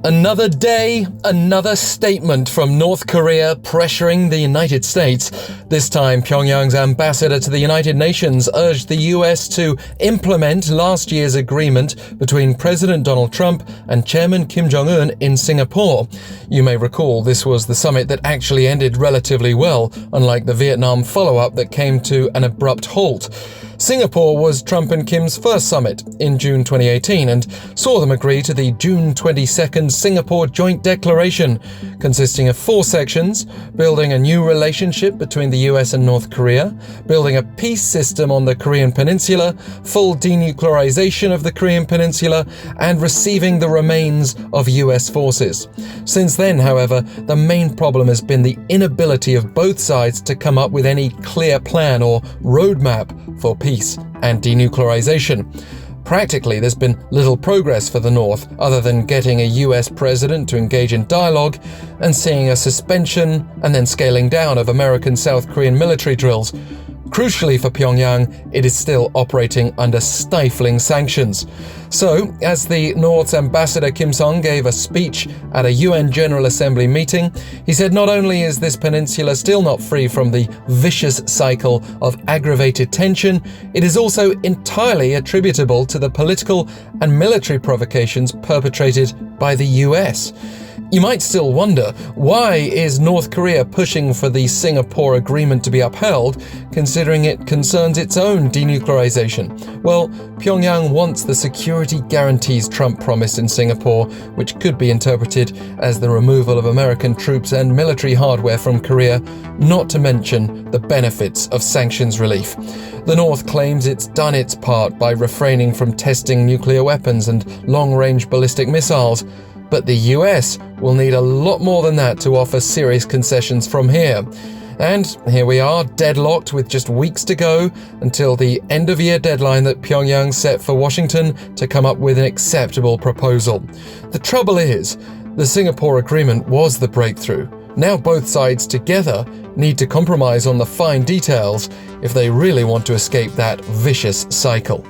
Another day, another statement from North Korea pressuring the United States. This time, Pyongyang's ambassador to the United Nations urged the US to implement last year's agreement between President Donald Trump and Chairman Kim Jong-un in Singapore. You may recall this was the summit that actually ended relatively well, unlike the Vietnam follow-up that came to an abrupt halt. Singapore was Trump and Kim's first summit in June 2018 and saw them agree to the June 22nd Singapore Joint Declaration, consisting of 4 sections: building a new relationship between the US and North Korea, building a peace system on the Korean Peninsula, full denuclearization of the Korean Peninsula, and receiving the remains of US forces. Since then, however, the main problem has been the inability of both sides to come up with any clear plan or roadmap for peace and denuclearization. Practically, there's been little progress for the North, other than getting a US president to engage in dialogue and seeing a suspension and then scaling down of American South Korean military drills. Crucially for Pyongyang, it is still operating under stifling sanctions. So, as the North's ambassador Kim Song gave a speech at a UN General Assembly meeting, he said not only is this peninsula still not free from the vicious cycle of aggravated tension, it is also entirely attributable to the political and military provocations perpetrated by the US. You might still wonder, why is North Korea pushing for the Singapore Agreement to be upheld, considering it concerns its own denuclearization? Well, Pyongyang wants the security guarantees Trump promised in Singapore, which could be interpreted as the removal of American troops and military hardware from Korea, not to mention the benefits of sanctions relief. The North claims it's done its part by refraining from testing nuclear weapons and long-range ballistic missiles. But the US will need a lot more than that to offer serious concessions from here. And here we are, deadlocked with just weeks to go until the end-of-year deadline that Pyongyang set for Washington to come up with an acceptable proposal. The trouble is, the Singapore Agreement was the breakthrough. Now both sides together need to compromise on the fine details if they really want to escape that vicious cycle.